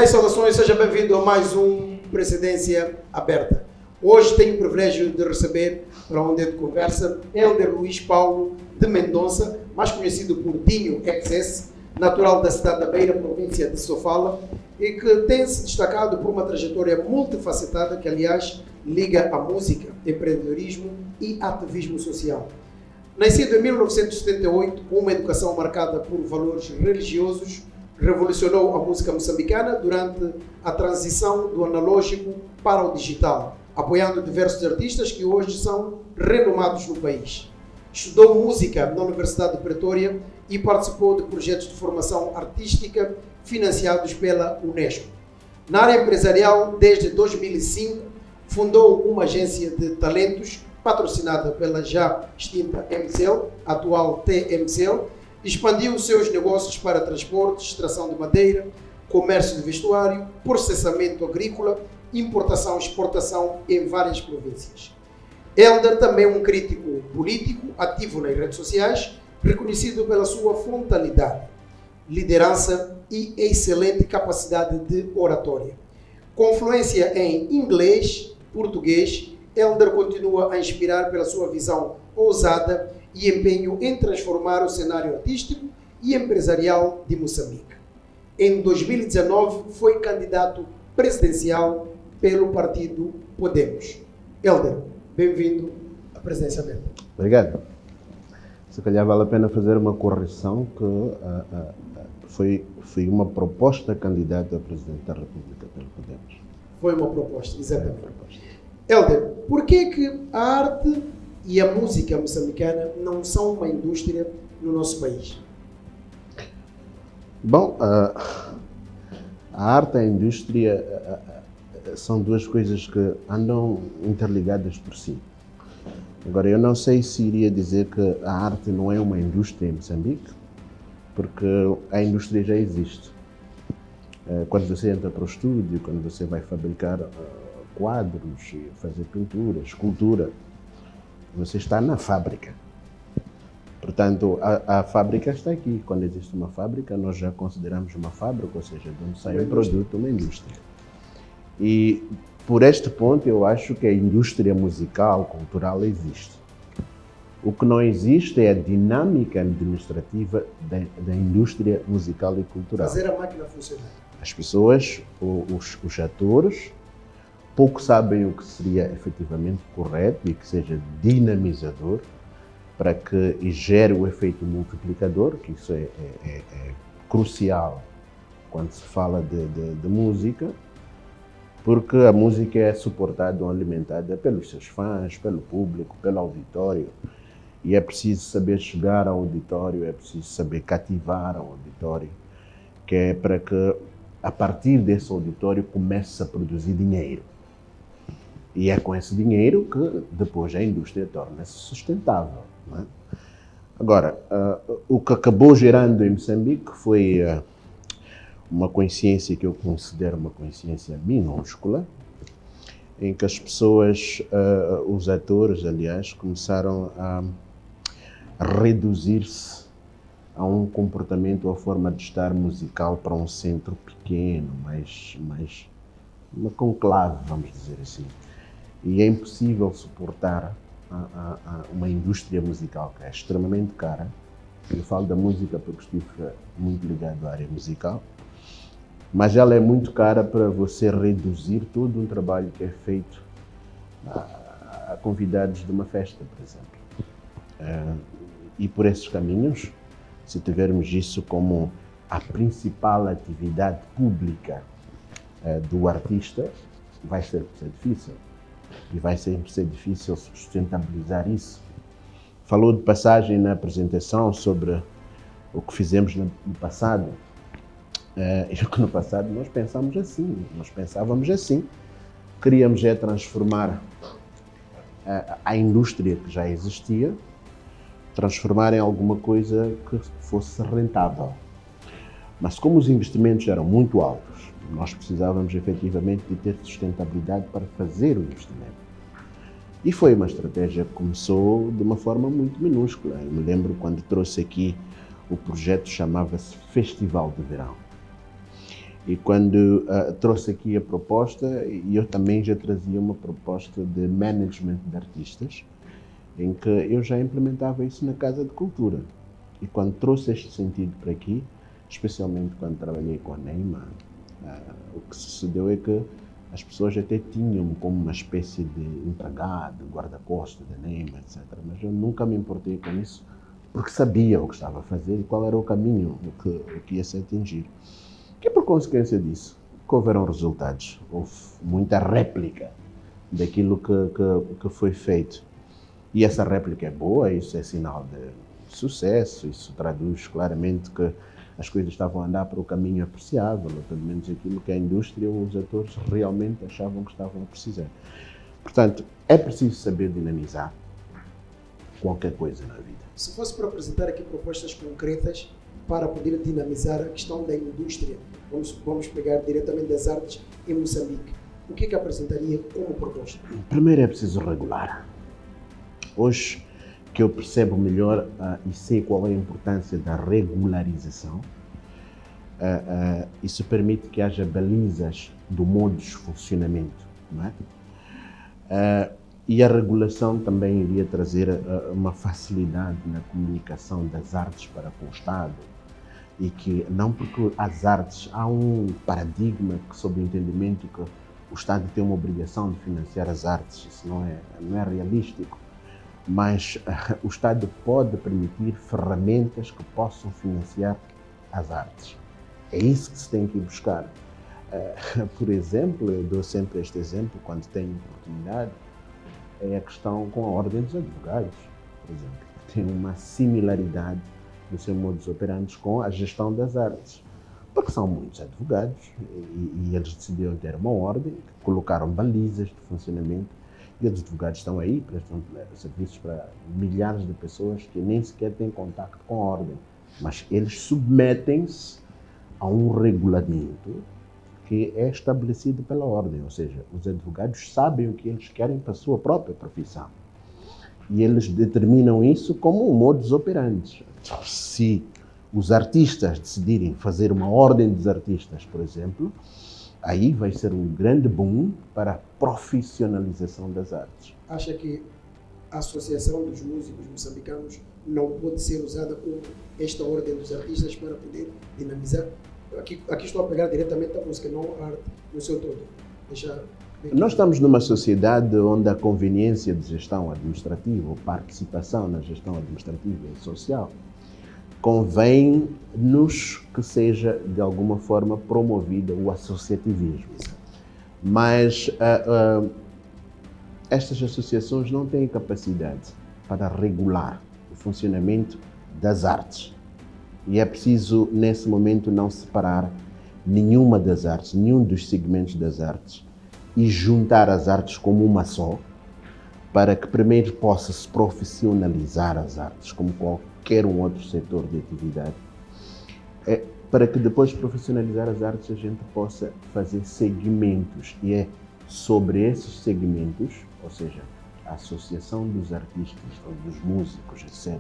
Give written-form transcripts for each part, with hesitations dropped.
Bem, saudações, seja bem-vindo a mais um Presidência Aberta. Hoje tenho o privilégio de receber, para onde de conversa, Hélder Luís Paulo de Mendonça, mais conhecido por Dinho XS, natural da cidade da Beira, província de Sofala, e que tem se destacado por uma trajetória multifacetada que, aliás, liga a música, empreendedorismo e ativismo social. Nascido em 1978, com uma educação marcada por valores religiosos, revolucionou a música moçambicana durante a transição do analógico para o digital, apoiando diversos artistas que hoje são renomados no país. Estudou música na Universidade de Pretória e participou de projetos de formação artística financiados pela Unesco. Na área empresarial, desde 2005, fundou uma agência de talentos patrocinada pela já extinta MCL, atual TMCL, expandiu seus negócios para transporte, extração de madeira, comércio de vestuário, processamento agrícola, importação e exportação em várias províncias. Hélder também é um crítico político, ativo nas redes sociais, reconhecido pela sua frontalidade, liderança e excelente capacidade de oratória. Com fluência em inglês, português, Hélder continua a inspirar pela sua visão ousada e empenho em transformar o cenário artístico e empresarial de Moçambique. Em 2019, foi candidato presidencial pelo partido Podemos. Hélder, bem-vindo à Presidência Aberta. Obrigado. Se calhar vale a pena fazer uma correção que foi uma proposta candidata a Presidente da República pelo Podemos. Foi uma proposta, exatamente. Hélder, por que a arte e a música moçambicana não são uma indústria no nosso país? Bom, a arte e a indústria são duas coisas que andam interligadas por si. Agora, eu não sei se iria dizer que a arte não é uma indústria em Moçambique, porque a indústria já existe. Quando você entra para o estúdio, quando você vai fabricar quadros, fazer pintura, escultura, você está na fábrica. Portanto, a fábrica está aqui. Quando existe uma fábrica, nós já consideramos uma fábrica, ou seja, de onde sai um produto, uma indústria. E por este ponto, eu acho que a indústria musical, cultural, existe. O que não existe é a dinâmica administrativa da indústria musical e cultural. Fazer a máquina funcionar. As pessoas, os atores, pouco sabem o que seria efetivamente correto e que seja dinamizador para que gere o efeito multiplicador, que isso é crucial quando se fala de música, porque a música é suportada ou alimentada pelos seus fãs, pelo público, pelo auditório, e é preciso saber chegar ao auditório, é preciso saber cativar ao auditório, que é para que a partir desse auditório comece a produzir dinheiro. E é com esse dinheiro que depois a indústria torna-se sustentável. Não é? Agora, o que acabou gerando em Moçambique foi uma consciência que eu considero uma consciência minúscula, em que as pessoas, os atores, aliás, começaram a reduzir-se a um comportamento, a forma de estar musical para um centro pequeno, mais uma conclave, vamos dizer assim. E é impossível suportar uma indústria musical que é extremamente cara. Eu falo da música porque estive muito ligado à área musical, mas ela é muito cara para você reduzir todo um trabalho que é feito a convidados de uma festa, por exemplo. E por esses caminhos, se tivermos isso como a principal atividade pública do artista, vai ser difícil. E vai sempre ser difícil sustentabilizar isso. Falou de passagem na apresentação sobre o que fizemos no passado. No passado nós pensávamos assim. Queríamos transformar a indústria que já existia, transformar em alguma coisa que fosse rentável. Mas como os investimentos eram muito altos, nós precisávamos efetivamente de ter sustentabilidade para fazer o investimento. E foi uma estratégia que começou de uma forma muito minúscula. Eu me lembro quando trouxe aqui o projeto, chamava-se Festival de Verão. E quando trouxe aqui a proposta, eu também já trazia uma proposta de management de artistas, em que eu já implementava isso na Casa de Cultura. E quando trouxe este sentido para aqui, especialmente quando trabalhei com a Neima, o que sucedeu é que as pessoas até tinham-me como uma espécie de empregado, guarda-costas da Neima, etc. Mas eu nunca me importei com isso, porque sabia o que estava a fazer e qual era o caminho que ia se atingir. E por consequência disso, que houveram resultados. Houve muita réplica daquilo que foi feito. E essa réplica é boa, isso é sinal de sucesso, isso traduz claramente que as coisas estavam a andar para o caminho apreciável, ou pelo menos aquilo que a indústria ou os atores realmente achavam que estavam a precisar. Portanto, é preciso saber dinamizar qualquer coisa na vida. Se fosse para apresentar aqui propostas concretas para poder dinamizar a questão da indústria, vamos pegar diretamente das artes em Moçambique, o que apresentaria como proposta? Primeiro é preciso regular. Hoje, que eu percebo melhor e sei qual é a importância da regularização, isso permite que haja balizas do modo de funcionamento, não é? E a regulação também iria trazer uma facilidade na comunicação das artes para com o Estado, e que não porque as artes, há um paradigma sobre o entendimento que o Estado tem uma obrigação de financiar as artes, isso não é realístico. Mas o Estado pode permitir ferramentas que possam financiar as artes. É isso que se tem que buscar. Por exemplo, eu dou sempre este exemplo quando tenho oportunidade, é a questão com a Ordem dos Advogados, por exemplo, que tem uma similaridade no seu modus operandi com a gestão das artes. Porque são muitos advogados e eles decidiram ter uma ordem, colocaram balizas de funcionamento. E os advogados estão aí, prestam serviços para milhares de pessoas que nem sequer têm contato com a ordem. Mas eles submetem-se a um regulamento que é estabelecido pela ordem. Ou seja, os advogados sabem o que eles querem para a sua própria profissão. E eles determinam isso como um modus operandi. Se os artistas decidirem fazer uma ordem dos artistas, por exemplo, aí vai ser um grande boom para a profissionalização das artes. Acha que a Associação dos Músicos Moçambicanos não pode ser usada como esta ordem dos artistas para poder dinamizar? Aqui estou a pegar diretamente a música, não a arte no seu todo. Nós estamos numa sociedade onde a conveniência de gestão administrativa, ou participação na gestão administrativa e social, convém-nos que seja, de alguma forma, promovido o associativismo. Mas estas associações não têm capacidade para regular o funcionamento das artes. E é preciso, nesse momento, não separar nenhuma das artes, nenhum dos segmentos das artes, e juntar as artes como uma só, para que primeiro possa-se profissionalizar as artes, como qualquer um outro setor de atividade, para que depois de profissionalizar as artes a gente possa fazer segmentos, e é sobre esses segmentos, ou seja, a associação dos artistas, ou dos músicos, etc.,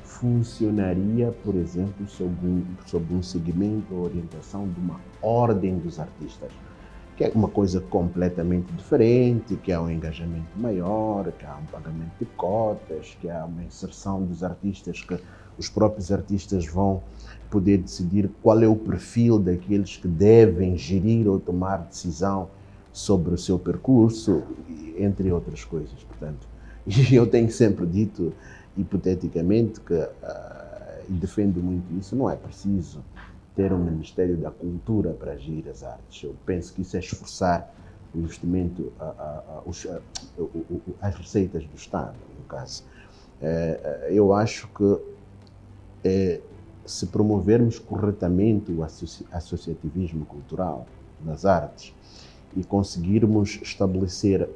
funcionaria, por exemplo, sob um segmento ou orientação de uma ordem dos artistas, que é uma coisa completamente diferente, que há um engajamento maior, que há um pagamento de cotas, que há uma inserção dos artistas, que os próprios artistas vão poder decidir qual é o perfil daqueles que devem gerir ou tomar decisão sobre o seu percurso, entre outras coisas. Portanto, eu tenho sempre dito, hipoteticamente, que, e defendo muito isso, não é preciso ter um Ministério da Cultura para agir as artes. Eu penso que isso é esforçar o investimento, as receitas do Estado, no caso. Eu acho que se promovermos corretamente o associativismo cultural nas artes e conseguirmos estabelecer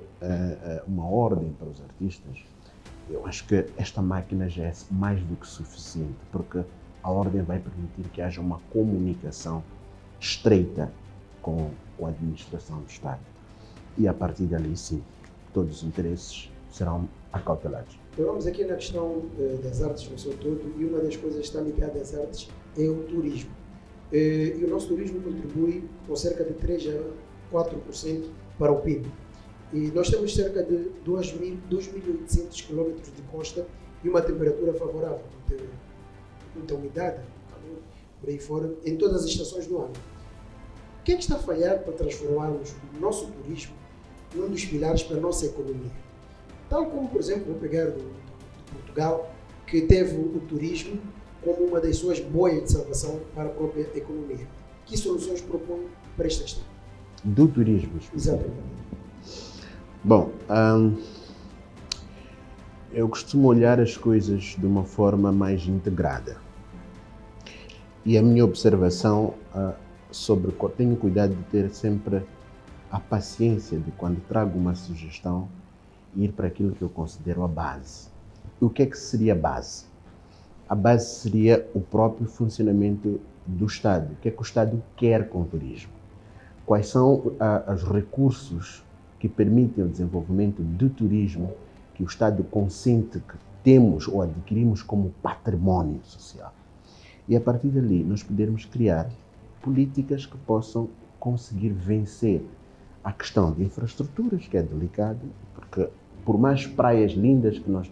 uma ordem para os artistas, eu acho que esta máquina já é mais do que suficiente, porque a ordem vai permitir que haja uma comunicação estreita com a administração do Estado. E a partir dali, sim, todos os interesses serão acautelados. Falamos aqui na questão das artes no seu todo, e uma das coisas que está ligada às artes é o turismo. e o nosso turismo contribui com cerca de 3 a 4% para o PIB. E nós temos cerca de 2.800 km de costa e uma temperatura favorável, muita umidade, calor, por aí fora, em todas as estações do ano. O que é que está a falhar para transformarmos o nosso turismo num dos pilares para a nossa economia? Tal como, por exemplo, vou pegar do Portugal, que teve o turismo como uma das suas boias de salvação para a própria economia. Que soluções propõe para esta questão? Do turismo. Exatamente. Bom, eu costumo olhar as coisas de uma forma mais integrada. E a minha observação tenho cuidado de ter sempre a paciência de, quando trago uma sugestão, ir para aquilo que eu considero a base. O que é que seria a base? A base seria o próprio funcionamento do Estado. O que é que o Estado quer com o turismo? Quais são os recursos que permitem o desenvolvimento do turismo que o Estado consente que temos ou adquirimos como património social? E a partir dali nós podermos criar políticas que possam conseguir vencer a questão de infraestruturas, que é delicado, porque por mais praias lindas que nós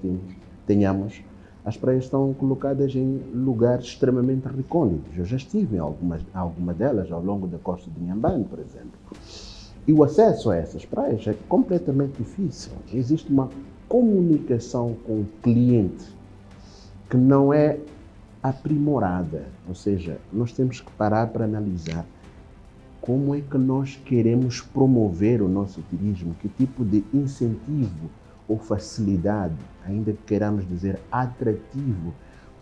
tenhamos, as praias estão colocadas em lugares extremamente recônditos. Eu já estive em alguma delas ao longo da costa de Inhambane, por exemplo. E o acesso a essas praias é completamente difícil. Existe uma comunicação com o cliente que não é aprimorada. Ou seja, nós temos que parar para analisar como é que nós queremos promover o nosso turismo, que tipo de incentivo ou facilidade, ainda que queiramos dizer atrativo,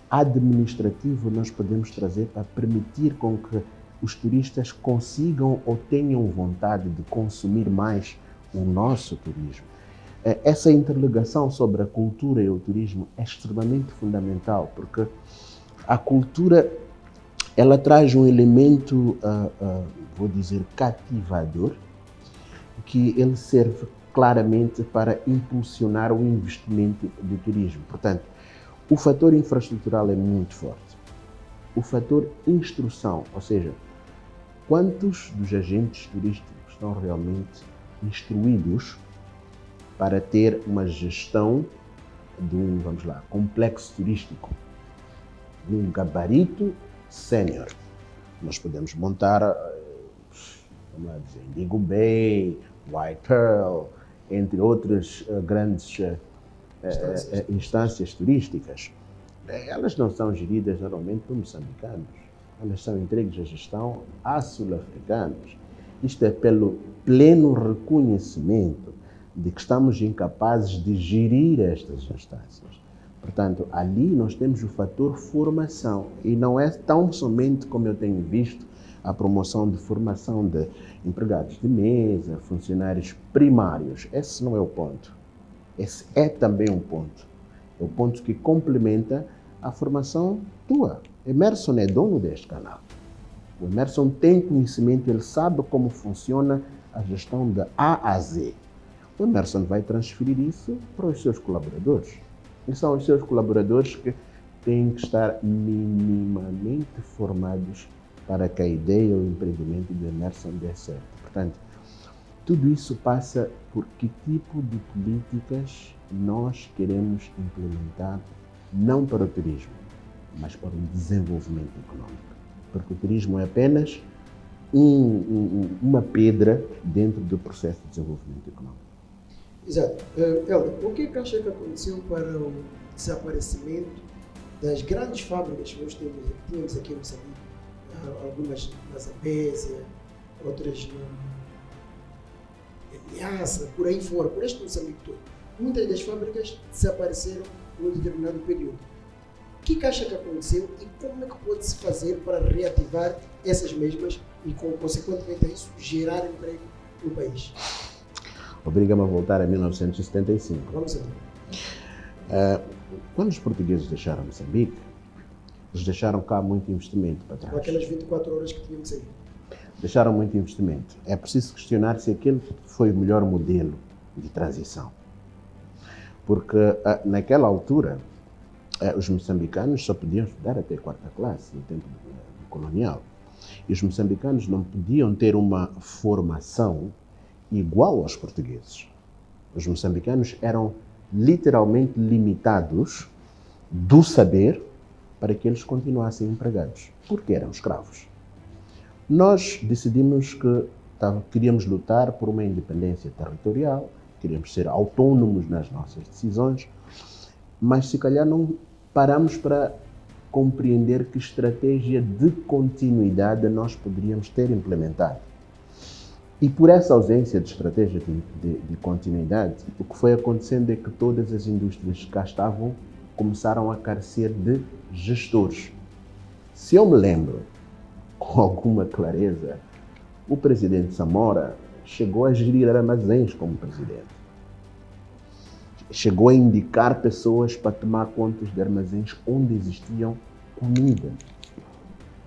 administrativo, nós podemos trazer para permitir com que os turistas consigam ou tenham vontade de consumir mais o nosso turismo. Essa interligação sobre a cultura e o turismo é extremamente fundamental, porque a cultura ela traz um elemento, vou dizer, cativador, que ele serve claramente para impulsionar o investimento do turismo. Portanto, o fator infraestrutural é muito forte. O fator instrução, ou seja, quantos dos agentes turísticos estão realmente instruídos para ter uma gestão de um, complexo turístico, de um gabarito sénior. Nós podemos montar, Indigo Bay, White Pearl, entre outras grandes instâncias turísticas. Elas não são geridas normalmente por moçambicanos, elas são entregues à gestão a sul-africanos. Isto é pelo pleno reconhecimento de que estamos incapazes de gerir estas instâncias. Portanto, ali nós temos o fator formação, e não é tão somente, como eu tenho visto, a promoção de formação de empregados de mesa, funcionários primários. Esse não é o ponto. Esse é também um ponto. É o ponto que complementa a formação tua. Emerson é dono deste canal. O Emerson tem conhecimento, ele sabe como funciona a gestão de A a Z. O Emerson vai transferir isso para os seus colaboradores. E são os seus colaboradores que têm que estar minimamente formados para que a ideia ou o empreendimento do Emerson dê certo. Portanto, tudo isso passa por que tipo de políticas nós queremos implementar, não para o turismo, mas para o desenvolvimento econômico. Porque o turismo é apenas uma pedra dentro do processo de desenvolvimento econômico. Exato. Helder, o que acha que aconteceu para o desaparecimento das grandes fábricas que nós tínhamos aqui em Moçambique? Algumas na Zambésia, outras em Niassa, por aí fora, por este Moçambique todo. Muitas das fábricas desapareceram num determinado período. O que acha que aconteceu e como é que pode-se fazer para reativar essas mesmas e, consequentemente a isso, gerar emprego no país? Obriga-me a voltar a 1975. Vamos lá. Quando os portugueses deixaram Moçambique, eles deixaram cá muito investimento para trás. Aquelas 24 horas que tínhamos aí. Deixaram muito investimento. É preciso questionar se aquele foi o melhor modelo de transição. Porque naquela altura, os moçambicanos só podiam estudar até 4ª classe, no tempo colonial. E os moçambicanos não podiam ter uma formação igual aos portugueses. Os moçambicanos eram literalmente limitados do saber para que eles continuassem empregados, porque eram escravos. Nós decidimos que queríamos lutar por uma independência territorial, queríamos ser autônomos nas nossas decisões, mas se calhar não paramos para compreender que estratégia de continuidade nós poderíamos ter implementado. E por essa ausência de estratégia de continuidade, o que foi acontecendo é que todas as indústrias que cá estavam começaram a carecer de gestores. Se eu me lembro com alguma clareza, o presidente Samora chegou a gerir armazéns como presidente. Chegou a indicar pessoas para tomar conta de armazéns onde existiam comida.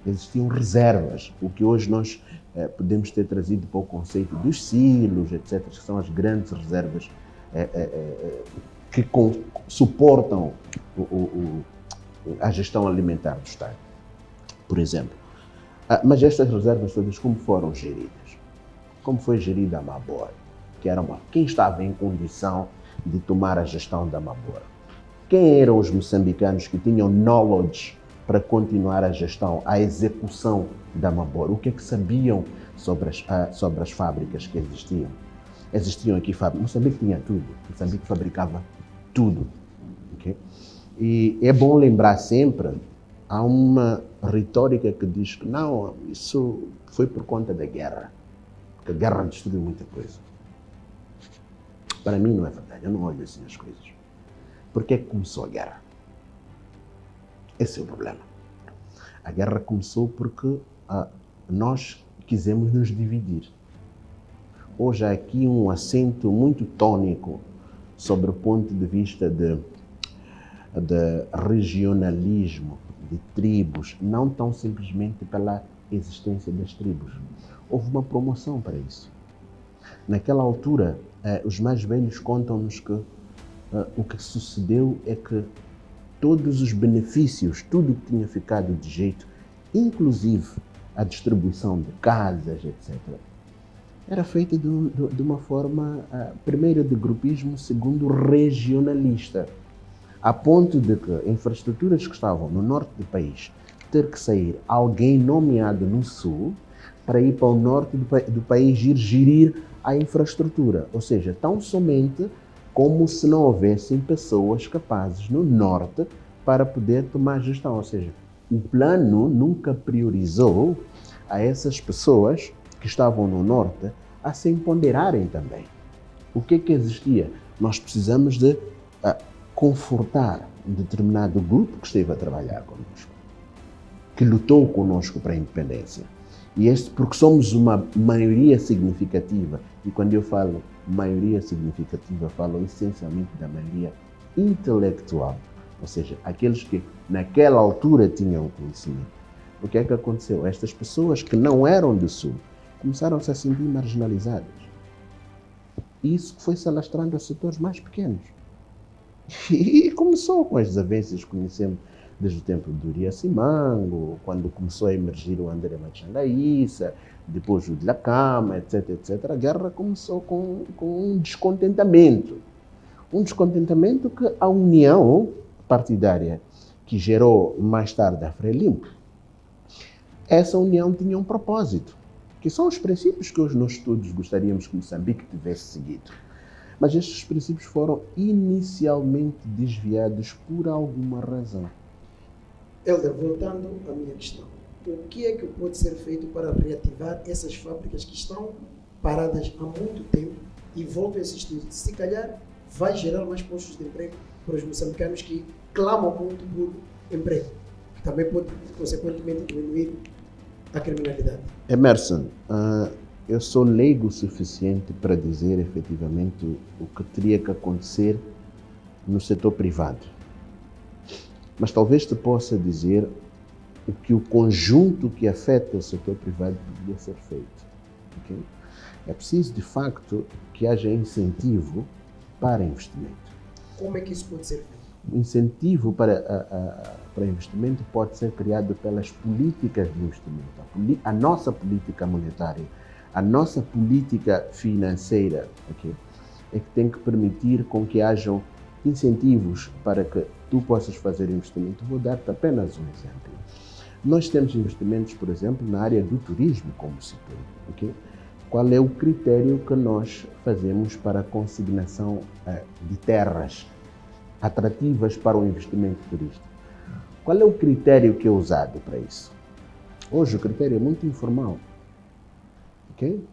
Existiam reservas, o que hoje nós podemos ter trazido para o conceito dos silos, etc., que são as grandes reservas que suportam a gestão alimentar do Estado, por exemplo. Mas estas reservas todas, como foram geridas? Como foi gerida a Mabora? Quem estava em condição de tomar a gestão da Mabora? Quem eram os moçambicanos que tinham knowledge para continuar a gestão, a execução da Mabora? O que é que sabiam sobre as fábricas que existiam? Existiam aqui fábricas. Moçambique tinha tudo. Moçambique fabricava tudo. Okay? E é bom lembrar sempre, há uma retórica que diz que não, isso foi por conta da guerra. Porque a guerra destruiu muita coisa. Para mim não é verdade, eu não olho assim as coisas. Por que começou a guerra? Esse é o problema. A guerra começou porque nós quisemos nos dividir. Hoje há aqui um acento muito tónico sobre o ponto de vista de regionalismo, de tribos, não tão simplesmente pela existência das tribos. Houve uma promoção para isso. Naquela altura, os mais velhos contam-nos que o que sucedeu é que todos os benefícios, tudo que tinha ficado de jeito, inclusive a distribuição de casas, etc., era feita de uma forma, primeiro, de grupismo, segundo, regionalista, a ponto de que infraestruturas que estavam no norte do país ter que sair alguém nomeado no sul para ir para o norte do país ir gerir a infraestrutura. Ou seja, tão somente como se não houvessem pessoas capazes no norte para poder tomar gestão. Ou seja, o plano nunca priorizou a essas pessoas que estavam no norte a se empoderarem também. O que é que existia? Nós precisamos de confortar um determinado grupo que esteve a trabalhar connosco, que lutou connosco para a independência. E porque somos uma maioria significativa, e quando eu falo maioria significativa, falo essencialmente da maioria intelectual, ou seja, aqueles que naquela altura tinham conhecimento. O que é que aconteceu? Estas pessoas que não eram do Sul começaram-se a sentir marginalizadas. E isso foi se alastrando a setores mais pequenos. E começou com as desavenças que conhecemos desde o tempo do Uria Simango, quando começou a emergir o André Machandaíssa, depois o de la Cama, etc, etc. A guerra começou com um descontentamento. Um descontentamento que a união partidária, que gerou mais tarde a Frelimo, essa união tinha um propósito, que são os princípios que hoje nós todos gostaríamos que Moçambique tivesse seguido. Mas estes princípios foram inicialmente desviados por alguma razão. Helder, voltando à minha questão, o que é que pode ser feito para reativar essas fábricas que estão paradas há muito tempo e voltam a existir? Se calhar vai gerar mais postos de emprego para os moçambicanos que clamam muito por emprego. Também pode, consequentemente, diminuir a criminalidade. Emerson, eu sou leigo o suficiente para dizer efetivamente o que teria que acontecer no setor privado. Mas talvez te possa dizer o que o conjunto que afeta o setor privado poderia ser feito. Okay? É preciso, de facto, que haja incentivo para investimento. Como é que isso pode ser feito? O incentivo para investimento pode ser criado pelas políticas de investimento. A nossa política monetária, a nossa política financeira, okay, é que tem que permitir com que hajam incentivos para que tu possas fazer investimento. Vou dar-te apenas um exemplo. Nós temos investimentos, por exemplo, na área do turismo, como citou. Okay? Qual é o critério que nós fazemos para a consignação de terras atrativas para o investimento turístico? Qual é o critério que é usado para isso? Hoje o critério é muito informal. Okay?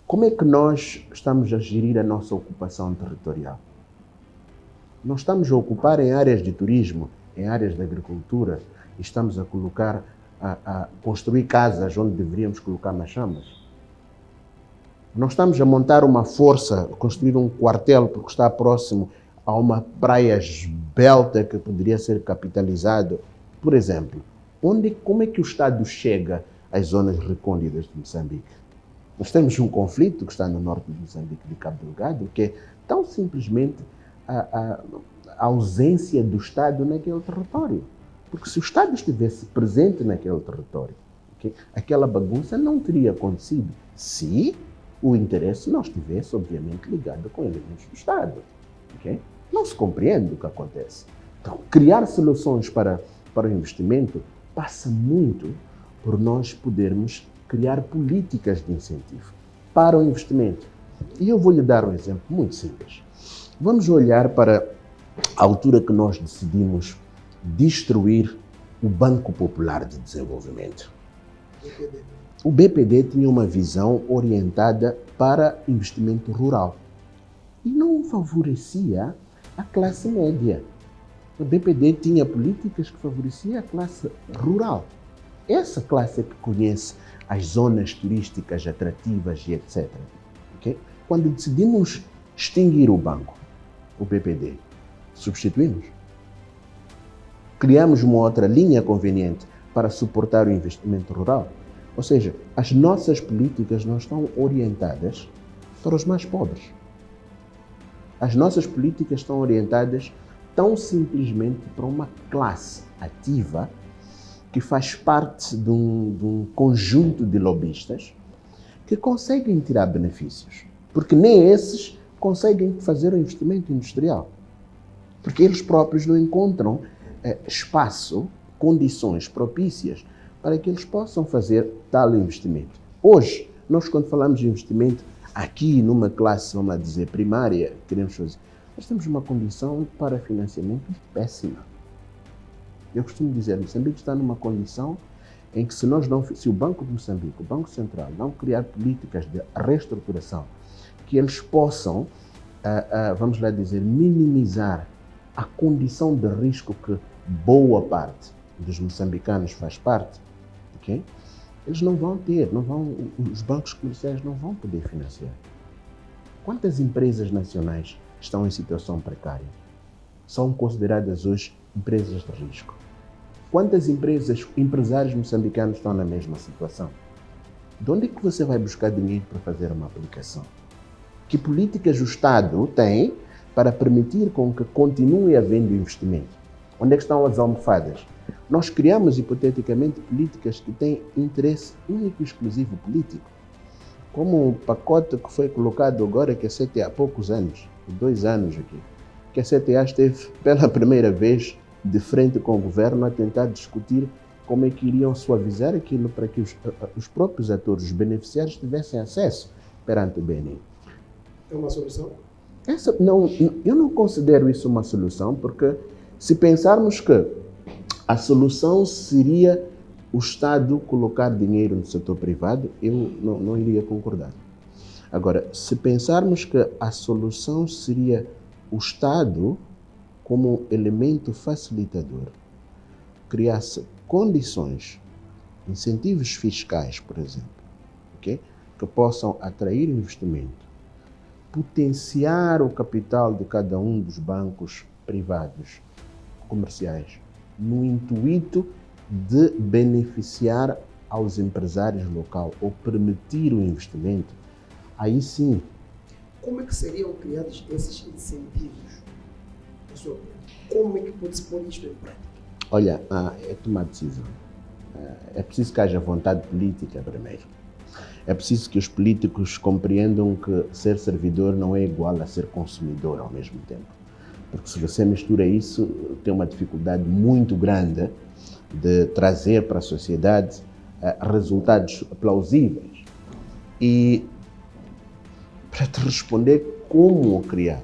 Como é que nós estamos a gerir a nossa ocupação territorial? Nós estamos a ocupar em áreas de turismo, em áreas de agricultura, e estamos a colocar, a construir casas onde deveríamos colocar machamas. Nós estamos a montar uma força, construir um quartel porque está próximo a uma praia esbelta que poderia ser capitalizado. Por exemplo, como é que o Estado chega às zonas recônditas de Moçambique? Nós temos um conflito que está no norte de Moçambique, de Cabo Delgado, que é tão simplesmente a ausência do Estado naquele território. Porque se o Estado estivesse presente naquele território, okay, aquela bagunça não teria acontecido se o interesse não estivesse, obviamente, ligado com elementos do Estado. Okay? Não se compreende o que acontece. Então, criar soluções para o investimento passa muito por nós podermos criar políticas de incentivo para o investimento. E eu vou lhe dar um exemplo muito simples. Vamos olhar para a altura que nós decidimos destruir o Banco Popular de Desenvolvimento. O BPD tinha uma visão orientada para investimento rural e não favorecia a classe média. O BPD tinha políticas que favoreciam a classe rural. Essa classe é que conhece as zonas turísticas atrativas e etc. Okay? Quando decidimos extinguir o banco, o BPD, substituímos. Criamos uma outra linha conveniente para suportar o investimento rural. Ou seja, as nossas políticas não estão orientadas para os mais pobres. As nossas políticas estão orientadas tão simplesmente para uma classe ativa que faz parte de um conjunto de lobistas que conseguem tirar benefícios. Porque nem esses conseguem fazer o investimento industrial. Porque eles próprios não encontram espaço, condições propícias para que eles possam fazer tal investimento. Hoje, nós quando falamos de investimento, aqui numa classe, vamos lá dizer, primária, queremos fazer, nós temos uma condição para financiamento péssima. Eu costumo dizer, Moçambique está numa condição em que se o Banco de Moçambique, o Banco Central, não criar políticas de reestruturação, que eles possam, vamos lá dizer, minimizar a condição de risco que boa parte dos moçambicanos faz parte, okay? Eles não vão ter, os bancos comerciais não vão poder financiar. Quantas empresas nacionais estão em situação precária? São consideradas hoje empresas de risco. Quantas empresários moçambicanos estão na mesma situação? De onde é que você vai buscar dinheiro para fazer uma aplicação? Que políticas o Estado tem para permitir com que continue havendo investimento? Onde é que estão as almofadas? Nós criamos, hipoteticamente, políticas que têm interesse único e exclusivo político. Como o pacote que foi colocado agora, que a CTA há poucos anos, 2 anos aqui, que a CTA esteve pela primeira vez de frente com o governo a tentar discutir como é que iriam suavizar aquilo para que os próprios atores, os beneficiários, tivessem acesso perante o BNI. É uma solução? Eu não considero isso uma solução, porque se pensarmos que a solução seria o Estado colocar dinheiro no setor privado, eu não iria concordar. Agora, se pensarmos que a solução seria o Estado, como elemento facilitador, criasse condições, incentivos fiscais, por exemplo, okay, que possam atrair investimento, potenciar o capital de cada um dos bancos privados, comerciais, no intuito de beneficiar aos empresários locais ou permitir o investimento, aí sim. Como é que seriam criados esses incentivos? na sua opinião? Como é que pode-se pôr isto em prática? Olha, é tomar decisão. É preciso que haja vontade política primeiro. É preciso que os políticos compreendam que ser servidor não é igual a ser consumidor ao mesmo tempo. Porque se você mistura isso, tem uma dificuldade muito grande de trazer para a sociedade resultados plausíveis. E para te responder como criar,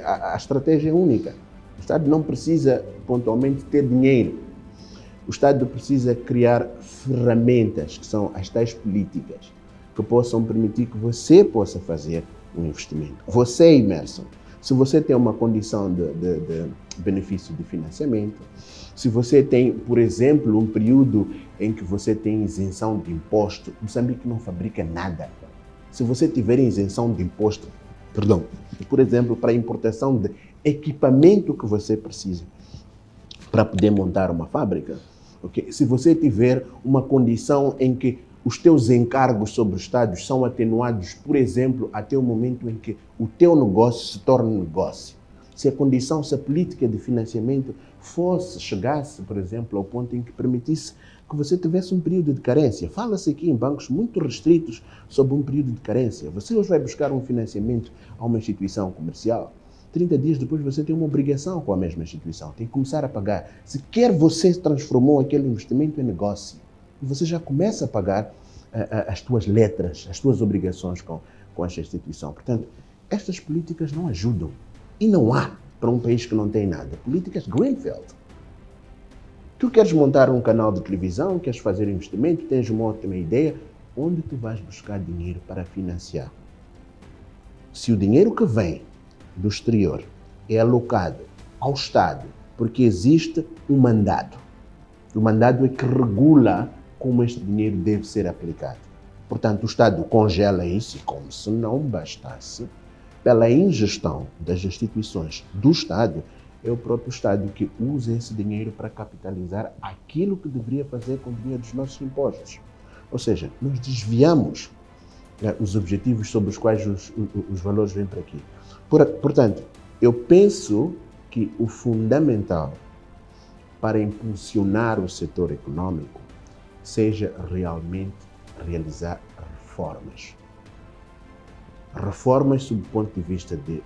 a estratégia é única. O Estado não precisa pontualmente ter dinheiro. O Estado precisa criar ferramentas, que são as tais políticas, que possam permitir que você possa fazer um investimento. Você, Emerson, se você tem uma condição de benefício de financiamento, se você tem, por exemplo, um período em que você tem isenção de imposto, Moçambique não fabrica nada. Se você tiver isenção de imposto, por exemplo, para a importação de equipamento que você precisa para poder montar uma fábrica, okay? Se você tiver uma condição em que os teus encargos sobre o Estado são atenuados, por exemplo, até o momento em que o teu negócio se torna negócio. Se a política de financiamento chegasse, por exemplo, ao ponto em que permitisse que você tivesse um período de carência. Fala-se aqui em bancos muito restritos sobre um período de carência. Você hoje vai buscar um financiamento a uma instituição comercial, 30 dias depois você tem uma obrigação com a mesma instituição, tem que começar a pagar. Sequer você transformou aquele investimento em negócio, e você já começa a pagar as tuas letras, as tuas obrigações com esta instituição. Portanto, estas políticas não ajudam. E não há para um país que não tem nada. Políticas Greenfield. Tu queres montar um canal de televisão, queres fazer investimento, tens uma ótima ideia, onde tu vais buscar dinheiro para financiar? Se o dinheiro que vem do exterior é alocado ao Estado, porque existe um mandado. O mandado é que regula como este dinheiro deve ser aplicado. Portanto, o Estado congela isso, como se não bastasse, pela ingestão das instituições do Estado, é o próprio Estado que usa esse dinheiro para capitalizar aquilo que deveria fazer com o dinheiro dos nossos impostos. Ou seja, nós desviamos os objetivos sobre os quais os valores vêm para aqui. Portanto, eu penso que o fundamental para impulsionar o setor econômico seja realmente realizar reformas. Reformas sob o ponto de vista de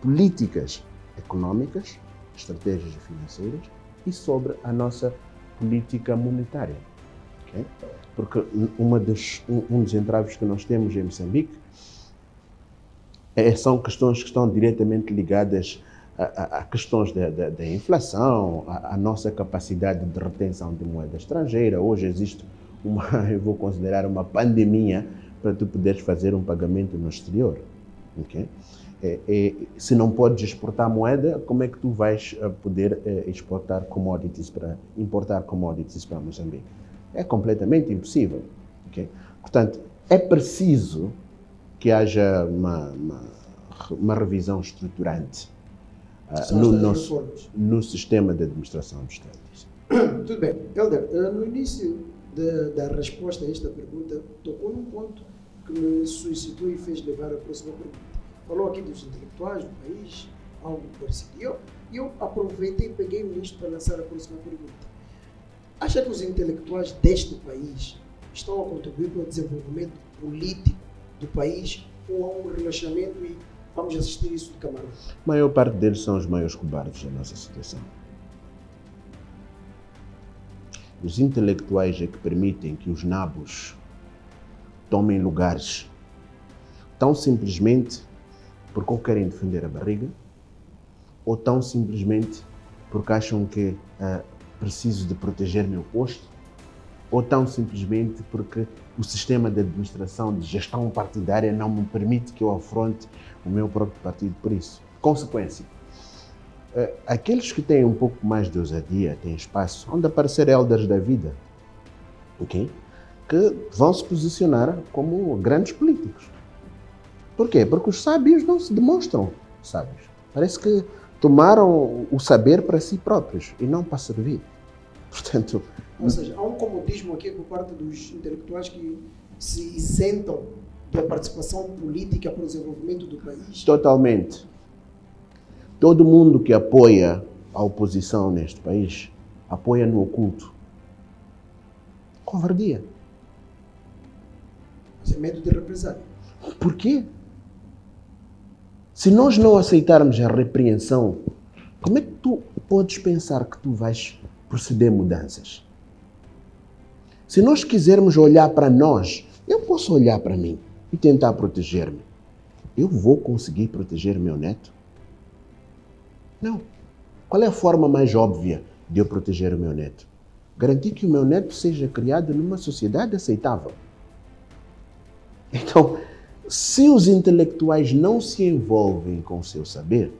políticas econômicas, estratégias financeiras e sobre a nossa política monetária. Okay? Porque um dos entraves que nós temos em Moçambique são questões que estão diretamente ligadas a questões da inflação, a nossa capacidade de retenção de moeda estrangeira. Hoje existe eu vou considerar uma pandemia para tu poderes fazer um pagamento no exterior. Okay? Se não podes exportar moeda, como é que tu vais poder importar commodities para Moçambique? É completamente impossível. Okay? Portanto, é preciso que haja uma revisão estruturante no sistema de administração do Estado. Tudo bem. Helder, no início da resposta a esta pergunta, tocou num ponto que me suscitou e fez levar a próxima pergunta. Falou aqui dos intelectuais do país, algo parecido. E eu aproveitei e peguei nisto para lançar a próxima pergunta. Acha que os intelectuais deste país estão a contribuir para o desenvolvimento político do país ou há um relaxamento e vamos assistir isso de camarão? A maior parte deles são os maiores cobardes da nossa situação. Os intelectuais é que permitem que os nabos tomem lugares tão simplesmente porque ou querem defender a barriga ou tão simplesmente porque acham que preciso de proteger meu posto ou tão simplesmente porque o sistema de administração de gestão partidária não me permite que eu afronte o meu próprio partido por isso. Consequência. Aqueles que têm um pouco mais de ousadia, têm espaço, onde aparecer elders da vida, okay? Que vão se posicionar como grandes políticos. Por quê? Porque os sábios não se demonstram sábios. Parece que tomaram o saber para si próprios e não para servir. Portanto, ou seja, há um comodismo aqui por parte dos intelectuais que se isentam da participação política para o desenvolvimento do país? Totalmente. Todo mundo que apoia a oposição neste país apoia no oculto. Covardia. Mas é medo de represália. Por quê? Se nós não aceitarmos a repreensão, como é que tu podes pensar que tu vais proceder mudanças? Se nós quisermos olhar para nós, eu posso olhar para mim e tentar proteger-me. Eu vou conseguir proteger meu neto? Não. Qual é a forma mais óbvia de eu proteger o meu neto? Garantir que o meu neto seja criado numa sociedade aceitável. Então, se os intelectuais não se envolvem com o seu saber,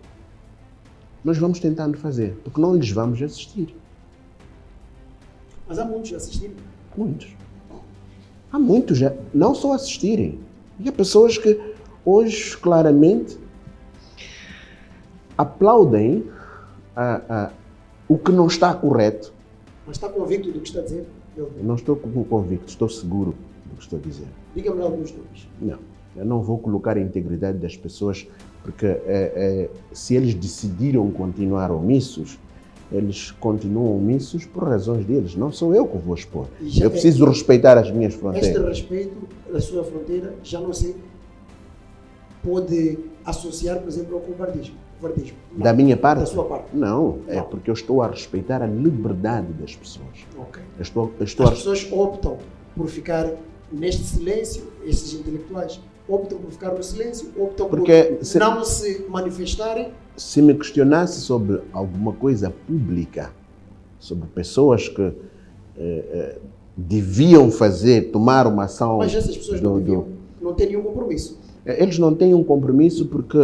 nós vamos tentando fazer, porque não lhes vamos assistir. Mas há muitos a assistirem. Muitos. Há muitos, não só assistirem. E há pessoas que hoje, claramente, aplaudem o que não está correto. Mas está convicto do que está a dizer? Eu não estou convicto, estou seguro do que estou a dizer. Diga-me alguns nomes. Não, eu não vou colocar a integridade das pessoas, porque se eles decidiram continuar omissos, eles continuam omissos por razões deles. Não sou eu que vou expor. Eu preciso respeitar as minhas fronteiras. Este respeito da sua fronteira já não se pode associar, por exemplo, ao covardismo. Da minha parte? Da sua parte? Não, é porque eu estou a respeitar a liberdade das pessoas. Ok. As pessoas optam por ficar neste silêncio, esses intelectuais optam por ficar no silêncio, optam por não se manifestarem. Se me questionasse sobre alguma coisa pública, sobre não que deviam tomar uma ação... Mas essas pessoas não têm nenhum compromisso. Eles não têm um compromisso porque...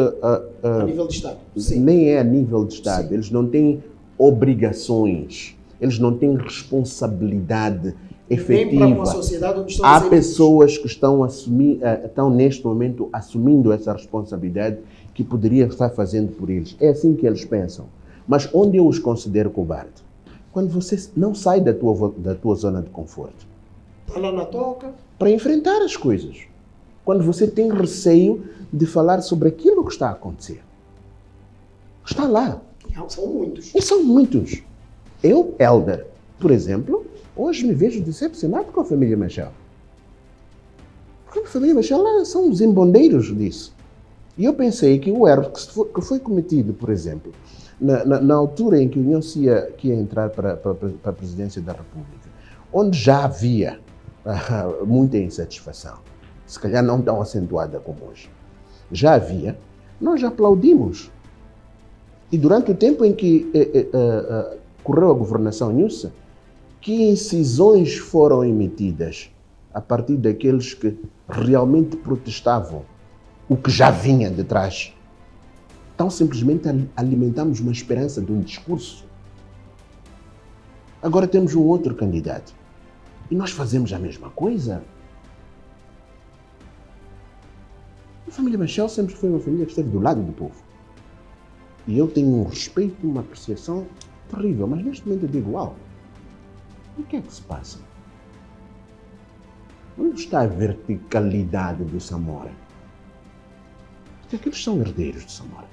a nível de Estado. Sim. Nem é a nível de Estado. Sim. Eles não têm obrigações. Eles não têm responsabilidade efetiva. Nem para uma sociedade onde estão Há pessoas que estão neste momento assumindo essa responsabilidade que poderia estar fazendo por eles. É assim que eles pensam. Mas onde eu os considero covarde? Quando você não sai da tua zona de conforto. Está lá na toca. Para enfrentar as coisas. Quando você tem receio de falar sobre aquilo que está a acontecer. Está lá. São muitos. E são muitos. Eu, Elder, por exemplo, hoje me vejo decepcionado com a família Machel. Porque a família Machel são os embondeiros disso. E eu pensei que o erro que foi cometido, por exemplo, na altura em que o União Cia ia entrar para a presidência da República, onde já havia muita insatisfação, se calhar não tão acentuada como hoje, já havia, nós aplaudimos. E durante o tempo em que correu a governação Nhussa, que incisões foram emitidas a partir daqueles que realmente protestavam o que já vinha de trás? Então, simplesmente alimentamos uma esperança de um discurso. Agora temos um outro candidato. E nós fazemos a mesma coisa? A família Machel sempre foi uma família que esteve do lado do povo. E eu tenho um respeito, uma apreciação terrível. Mas neste momento eu digo, uau, o que é que se passa? Onde está a verticalidade do Samora? Porque aqueles são herdeiros de Samora.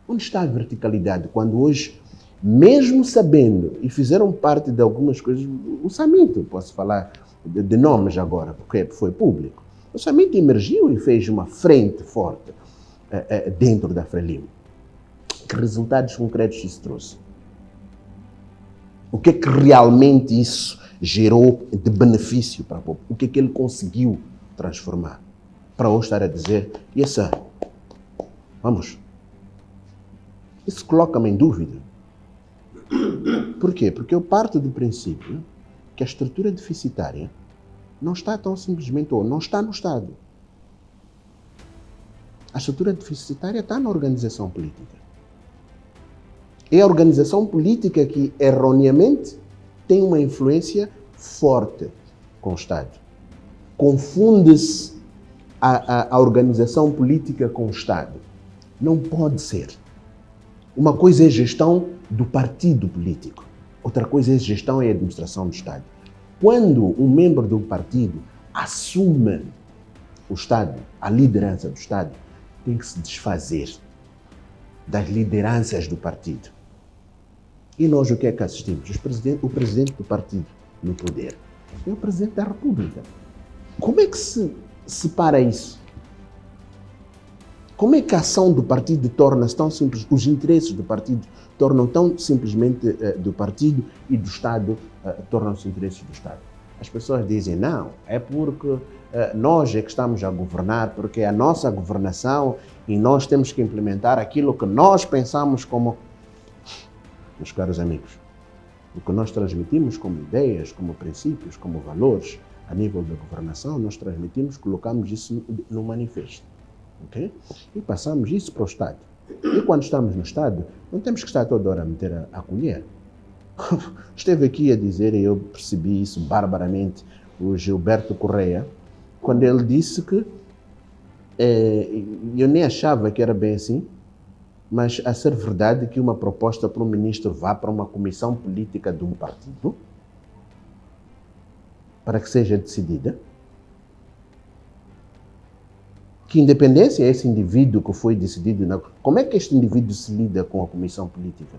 Onde está a verticalidade quando hoje, mesmo sabendo, e fizeram parte de algumas coisas, o Samito, posso falar de nomes agora, porque foi público, o Samito emergiu e fez uma frente forte dentro da Frelimo. Que resultados concretos isso trouxe? O que é que realmente isso gerou de benefício para o povo? O que é que ele conseguiu transformar? Para hoje estar a dizer, vamos. Isso coloca-me em dúvida. Por quê? Porque eu parto do princípio que a estrutura deficitária não está tão simplesmente, ou não está no Estado. A estrutura deficitária está na organização política. É a organização política que, erroneamente, tem uma influência forte com o Estado. Confunde-se a organização política com o Estado. Não pode ser. Uma coisa é gestão do partido político. Outra coisa é gestão e administração do Estado. Quando um membro do partido assume o Estado, a liderança do Estado, tem que se desfazer. das lideranças do partido. E nós o que é que assistimos? O presidente do partido no poder é o presidente da República. Como é que se separa isso? Como é que a ação do partido torna-se tão simples, os interesses do partido tornam tão simplesmente do partido e do Estado tornam-se interesses do Estado? As pessoas dizem, não, é porque nós é que estamos a governar, porque é a nossa governação e nós temos que implementar aquilo que nós pensamos como... Meus caros amigos, o que nós transmitimos como ideias, como princípios, como valores a nível da governação, nós transmitimos, colocamos isso no manifesto. Okay? E passamos isso para o Estado. E quando estamos no Estado, não temos que estar toda hora a meter a colher. Esteve aqui a dizer, e eu percebi isso barbaramente, o Gilberto Correia, quando ele disse que, eu nem achava que era bem assim, mas a ser verdade que uma proposta para um ministro vá para uma comissão política de um partido, para que seja decidida, que independência é esse indivíduo que foi decidido? Como é que este indivíduo se lida com a comissão política?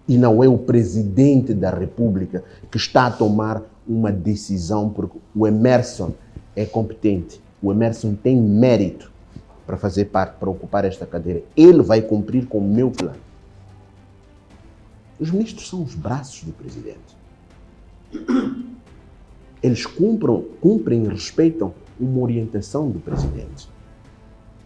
E não é o presidente da República que está a tomar uma decisão, porque o Emerson é competente, o Emerson tem mérito para fazer parte, para ocupar esta cadeira. Ele vai cumprir com o meu plano. Os ministros são os braços do presidente. Eles cumprem e respeitam uma orientação do presidente.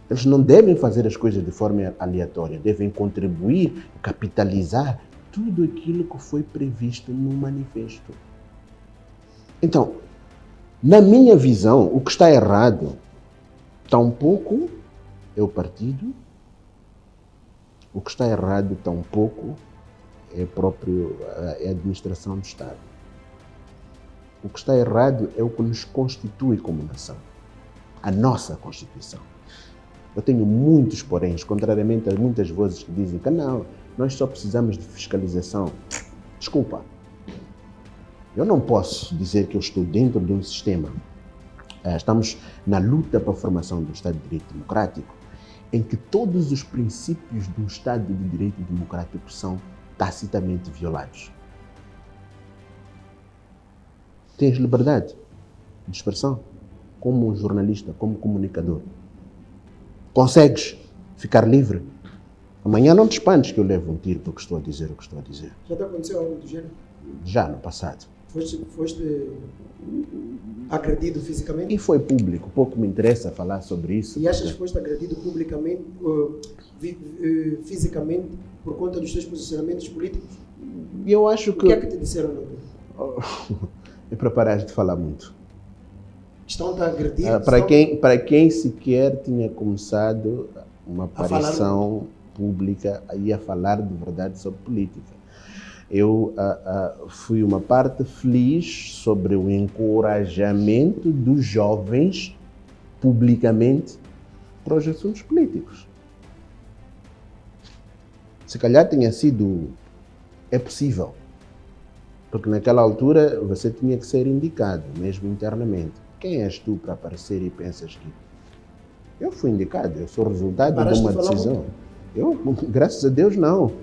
Eles não devem fazer as coisas de forma aleatória, devem contribuir, capitalizar tudo aquilo que foi previsto no manifesto. Então, na minha visão, o que está errado, tampouco é o partido, o que está errado, tampouco é a administração do Estado. O que está errado é o que nos constitui como nação, a nossa Constituição. Eu tenho muitos poréns, contrariamente a muitas vozes que dizem que não, nós só precisamos de fiscalização. Desculpa, eu não posso dizer que eu estou dentro de um sistema. Estamos na luta para a formação do Estado de Direito Democrático, em que todos os princípios do Estado de Direito Democrático são tacitamente violados. Tens liberdade de expressão, como um jornalista, como comunicador. Consegues ficar livre. Amanhã não te espantes que eu levo um tiro porque estou a dizer o que estou a dizer. Já te aconteceu algo do gênero? Já no passado. Foste agredido fisicamente? E foi público, pouco me interessa falar sobre isso. E achas que foste agredido publicamente, fisicamente, por conta dos teus posicionamentos políticos? Eu acho que... O que é que te disseram na altura? É para parar de falar muito. Estão-te a agredir? Para quem sequer tinha começado uma aparição pública a falar de verdade sobre política. Eu fui uma parte feliz sobre o encorajamento dos jovens publicamente para os assuntos políticos. Se calhar tenha sido... É possível. Porque naquela altura você tinha que ser indicado, mesmo internamente. Quem és tu para aparecer e pensas que... Eu fui indicado, eu sou resultado de uma decisão. Eu, graças a Deus, não.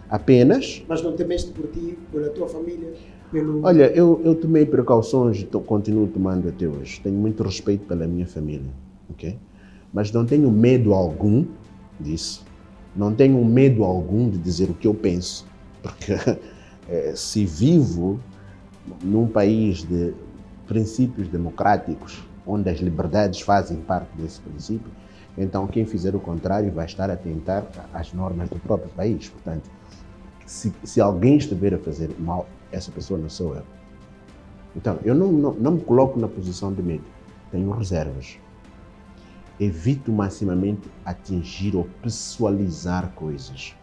Apenas... Mas não temeste por ti, pela tua família, pelo... Olha, eu tomei precauções e continuo tomando até hoje. Tenho muito respeito pela minha família, ok? Mas não tenho medo algum disso. Não tenho medo algum de dizer o que eu penso. Porque se vivo num país de princípios democráticos, onde as liberdades fazem parte desse princípio, então quem fizer o contrário vai estar a atentar às normas do próprio país. Portanto, se alguém estiver a fazer mal, essa pessoa não sou eu. Então, eu não me coloco na posição de medo. Tenho reservas. Evito maximamente atingir ou pessoalizar coisas.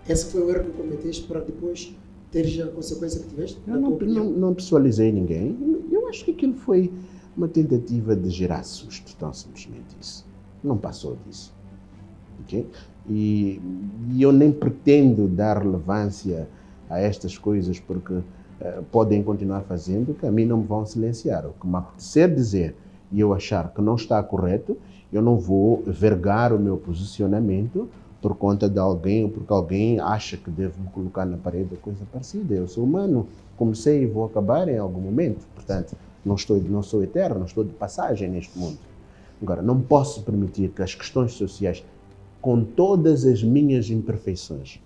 Esse foi o erro que cometeste para depois teres a consequência que tiveste? Eu não pessoalizei ninguém. Eu acho que aquilo foi uma tentativa de gerar susto, tão simplesmente isso. Não passou disso. Okay? E eu nem pretendo dar relevância a estas coisas porque podem continuar fazendo, que a mim não me vão silenciar. O que me apetecer dizer e eu achar que não está correto, eu não vou vergar o meu posicionamento por conta de alguém ou porque alguém acha que deve me colocar na parede ou coisa parecida. Eu sou humano, comecei e vou acabar em algum momento. Portanto, não sou eterno, não estou de passagem neste mundo. Agora, não posso permitir que as questões sociais, com todas as minhas imperfeições,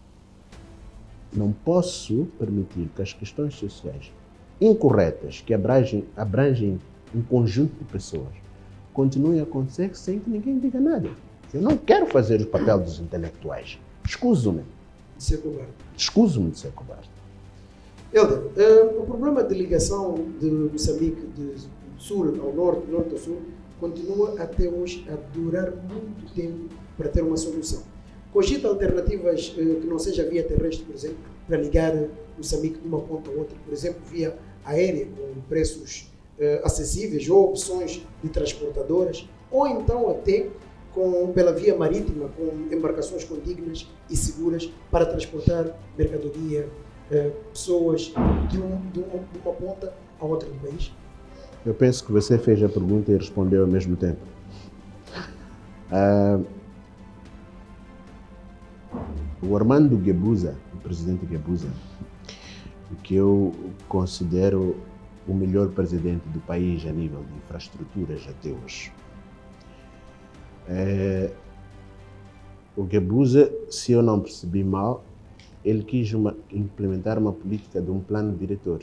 não posso permitir que as questões sociais incorretas, que abrangem um conjunto de pessoas, continuem a acontecer sem que ninguém diga nada. Eu não quero fazer o papel dos intelectuais. Escuso-me. De ser covarde. Escuso-me de ser covarde. Helder, o problema de ligação de Moçambique do sul ao norte, do norte ao sul, continua até hoje a durar muito tempo para ter uma solução. Cogita alternativas que não seja via terrestre, por exemplo, para ligar Moçambique de uma ponta a outra, por exemplo, via aérea, com preços acessíveis, ou opções de transportadoras, ou então até pela via marítima, com embarcações condignas e seguras para transportar mercadoria, pessoas de uma ponta a outra do país? Eu penso que você fez a pergunta e respondeu ao mesmo tempo. O Armando Guebuza, o presidente Guebuza, que eu considero o melhor presidente do país a nível de infraestruturas até hoje. O Guebuza, se eu não percebi mal, ele quis implementar uma política de um plano diretor,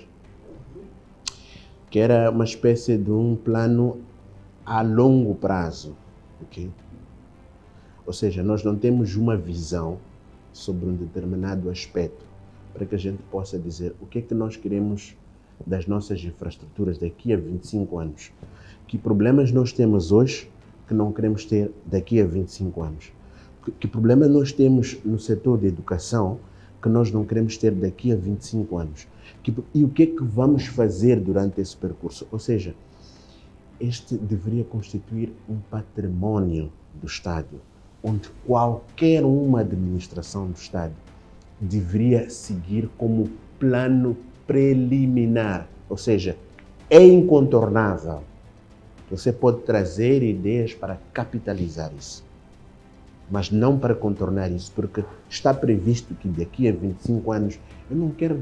que era uma espécie de um plano a longo prazo. Okay? Ou seja, nós não temos uma visão sobre um determinado aspecto para que a gente possa dizer o que é que nós queremos das nossas infraestruturas daqui a 25 anos. Que problemas nós temos hoje que não queremos ter daqui a 25 anos? Que problemas nós temos no setor de educação que nós não queremos ter daqui a 25 anos? E o que é que vamos fazer durante esse percurso? Ou seja, este deveria constituir um património do Estado, onde qualquer uma administração do Estado deveria seguir como plano preliminar. Ou seja, é incontornável. Você pode trazer ideias para capitalizar isso, mas não para contornar isso, porque está previsto que daqui a 25 anos eu não quero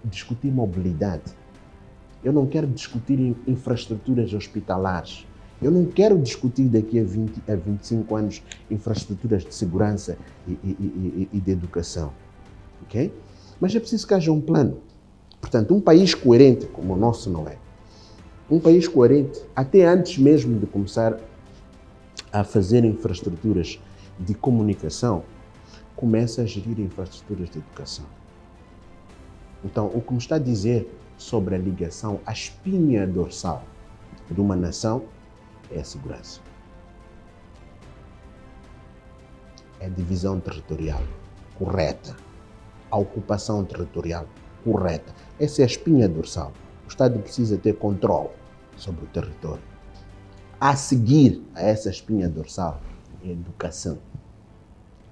discutir mobilidade, eu não quero discutir infraestruturas hospitalares, eu não quero discutir daqui a 25 anos infraestruturas de segurança e de educação. Okay? Mas é preciso que haja um plano. Portanto, um país coerente, como o nosso não é, um país coerente, até antes mesmo de começar a fazer infraestruturas de comunicação, começa a gerir infraestruturas de educação. Então, o que me está a dizer sobre a ligação, a espinha dorsal de uma nação é a segurança. É a divisão territorial correta, a ocupação territorial correta. Essa é a espinha dorsal. O Estado precisa ter controle sobre o território. A seguir a essa espinha dorsal é a educação.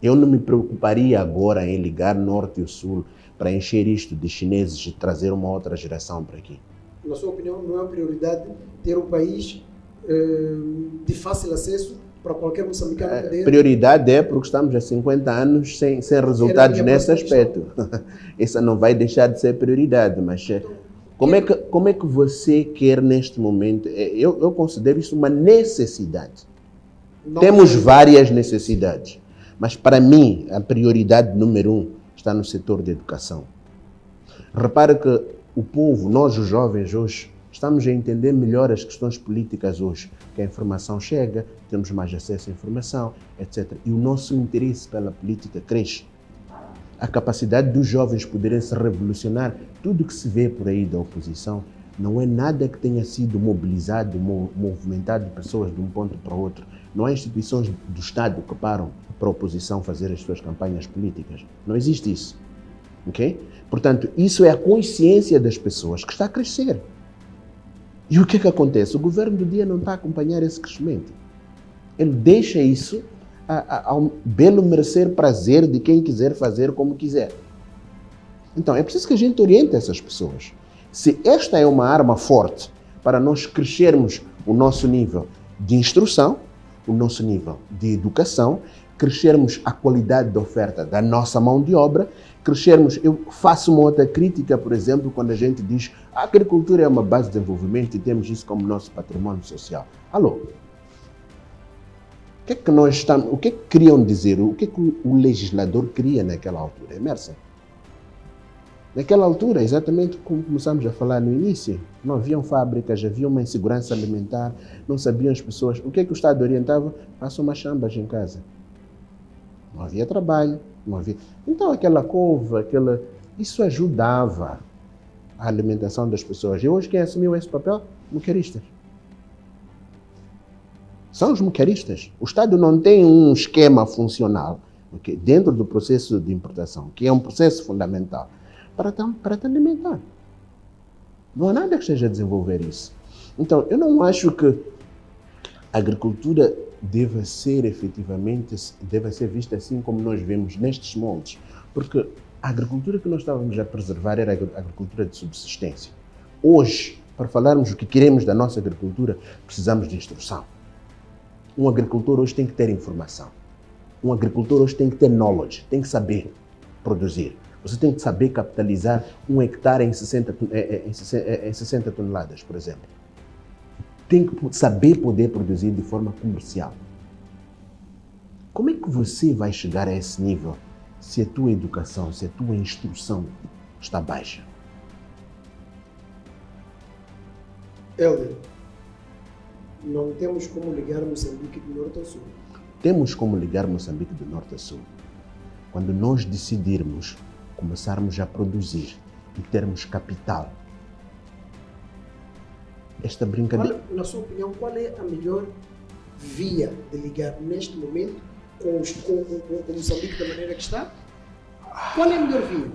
Eu não me preocuparia agora em ligar norte e sul para encher isto de chineses e trazer uma outra geração para aqui. Na sua opinião, não é prioridade ter um país de fácil acesso para qualquer moçambicano poder... Prioridade é porque estamos há 50 anos sem resultados nesse aspecto. Essa não vai deixar de ser prioridade, mas como é que você quer neste momento? Eu considero isso uma necessidade. Temos várias necessidades, mas para mim a prioridade número 1 está no setor da educação. Repare que o povo, nós os jovens hoje, estamos a entender melhor as questões políticas hoje, que a informação chega, temos mais acesso à informação, etc. E o nosso interesse pela política cresce. A capacidade dos jovens poderem se revolucionar, tudo que se vê por aí da oposição, não é nada que tenha sido mobilizado, movimentado de pessoas de um ponto para o outro. Não há instituições do Estado que param para a oposição fazer as suas campanhas políticas. Não existe isso. Okay? Portanto, isso é a consciência das pessoas que está a crescer. E o que é que acontece? O governo do dia não está a acompanhar esse crescimento. Ele deixa isso ao belo merecer prazer de quem quiser fazer como quiser. Então, é preciso que a gente oriente essas pessoas. Se esta é uma arma forte para nós crescermos o nosso nível de instrução, o nosso nível de educação crescermos a qualidade da oferta da nossa mão de obra, crescermos. Eu faço uma outra crítica, por exemplo, quando a gente diz a agricultura é uma base de desenvolvimento e temos isso como nosso patrimônio social. Alô? O que é que nós estamos, o que é que queriam dizer, o que é que o legislador queria naquela altura, Emerson? Naquela altura, exatamente como começamos a falar no início, não haviam fábricas, havia uma insegurança alimentar, não sabiam as pessoas. O que é que o Estado orientava? Façam umas chambas em casa. Não havia trabalho, não havia... Então aquela couve, isso ajudava a alimentação das pessoas. E hoje quem assumiu esse papel? Muqueristas. São os muqueristas. O Estado não tem um esquema funcional, okay, dentro do processo de importação, que é um processo fundamental, para te alimentar. Não há nada que esteja a desenvolver isso. Então, eu não acho que a agricultura deva ser efetivamente, deve ser vista assim como nós vemos nestes moldes, porque a agricultura que nós estávamos a preservar era a agricultura de subsistência. Hoje, para falarmos o que queremos da nossa agricultura, precisamos de instrução. Um agricultor hoje tem que ter informação. Um agricultor hoje tem que ter knowledge, tem que saber produzir. Você tem que saber capitalizar um hectare em 60 toneladas, por exemplo. Tem que saber poder produzir de forma comercial. Como é que você vai chegar a esse nível se a tua educação, se a tua instrução está baixa? Helder, não temos como ligar Moçambique do norte ao sul. Temos como ligar Moçambique do norte a sul. Quando nós decidirmos começarmos a produzir e termos capital. Esta brincadeira... Na sua opinião, qual é a melhor via de ligar neste momento com Moçambique da maneira que está? Qual é a melhor via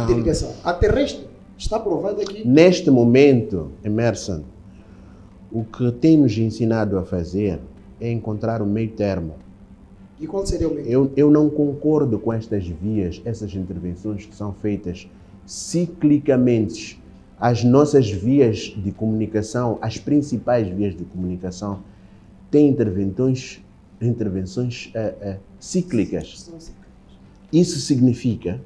de ligação? A terrestre está provada aqui. Neste momento, Emerson, o que tem nos ensinado a fazer é encontrar um meio termo. E qual seria o meio? Eu não concordo com estas vias, essas intervenções que são feitas ciclicamente. As nossas vias de comunicação, as principais vias de comunicação, têm intervenções cíclicas. Isso significa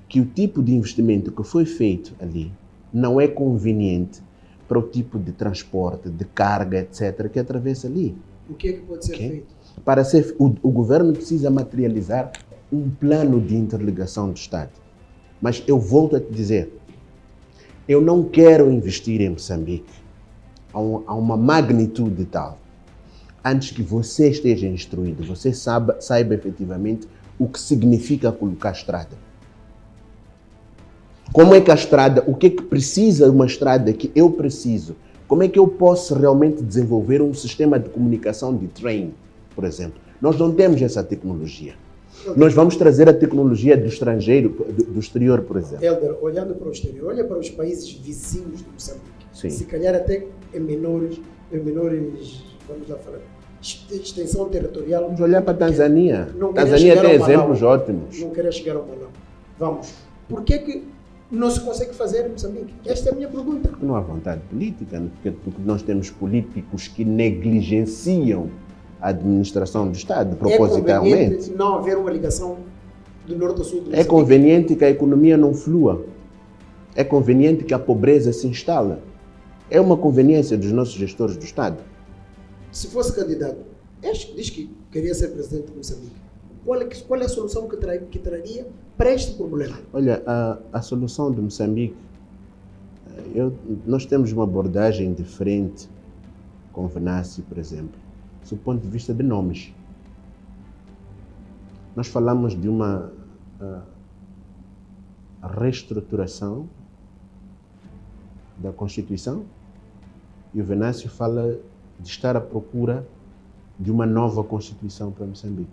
que o tipo de investimento que foi feito ali não é conveniente para o tipo de transporte, de carga, etc., que atravessa ali. O que é que pode ser feito? Para ser, o governo precisa materializar um plano de interligação do Estado. Mas eu volto a te dizer, eu não quero investir em Moçambique a uma magnitude tal, antes que você esteja instruído, você saiba efetivamente o que significa colocar estrada. Como é que a estrada, o que é que precisa uma estrada que eu preciso? Como é que eu posso realmente desenvolver um sistema de comunicação de trem, por exemplo? Nós não temos essa tecnologia. Nós vamos trazer a tecnologia do estrangeiro, do exterior, por exemplo. Helder, olhando para o exterior, olha para os países vizinhos de Moçambique. Sim. Se calhar até em menores, vamos lá falar, extensão territorial. Vamos olhar para a Tanzânia. Não Tanzânia tem exemplos ótimos. Não queria chegar ao Malau. Vamos. Por que não se consegue fazer em Moçambique? Esta é a minha pergunta. Porque não há vontade política, porque nós temos políticos que negligenciam a administração do Estado, propositalmente. É conveniente não haver uma ligação do norte a sul do Moçambique? É conveniente que a economia não flua. É conveniente que a pobreza se instale. É uma conveniência dos nossos gestores do Estado. Se fosse candidato, diz que queria ser presidente de Moçambique. Qual é a solução que traria para este problema? Olha, a solução de Moçambique, nós temos uma abordagem diferente com Venâncio, por exemplo, do ponto de vista de nomes. Nós falamos de uma reestruturação da Constituição e o Venâncio fala de estar à procura de uma nova Constituição para Moçambique.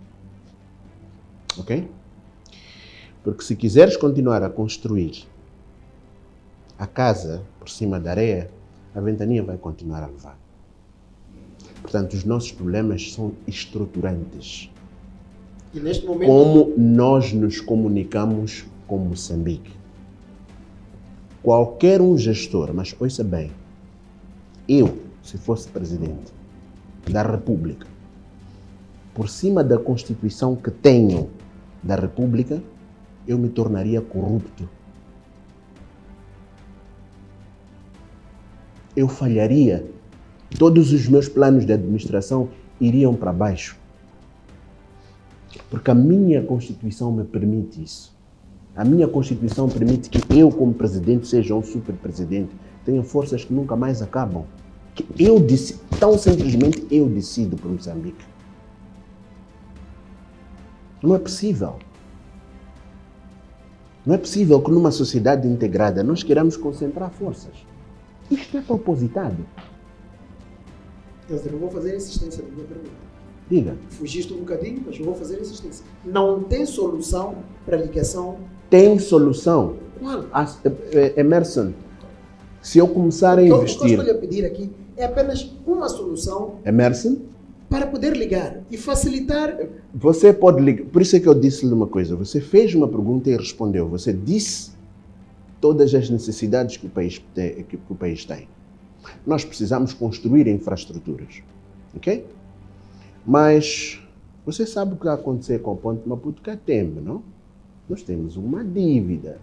Ok? Porque se quiseres continuar a construir a casa por cima da areia, a ventania vai continuar a levar. Portanto, os nossos problemas são estruturantes. E neste momento... Como nós nos comunicamos com Moçambique. Qualquer um gestor, mas ouça bem, eu, se fosse presidente da República, por cima da Constituição que tenho da República, eu me tornaria corrupto. Eu falharia. Todos os meus planos de administração iriam para baixo. Porque a minha Constituição me permite isso. A minha Constituição permite que eu, como presidente, seja um super-presidente. Tenho forças que nunca mais acabam. Que eu decido, tão simplesmente eu decido por Moçambique. Não é possível. Não é possível que numa sociedade integrada nós queiramos concentrar forças. Isto é propositado. Eu vou fazer insistência na minha pergunta. Diga. Fugiste um bocadinho, mas eu vou fazer insistência. Não tem solução para a ligação? Tem solução. Qual? Emerson, se eu começar a investir... O que eu estou a pedir aqui é apenas uma solução... Emerson? Para poder ligar e facilitar... Você pode ligar. Por isso é que eu disse-lhe uma coisa. Você fez uma pergunta e respondeu. Você disse todas as necessidades que o país tem. Nós precisamos construir infraestruturas. Ok? Mas você sabe o que vai acontecer com o Ponte Maputo-Catembe, não? Nós temos uma dívida.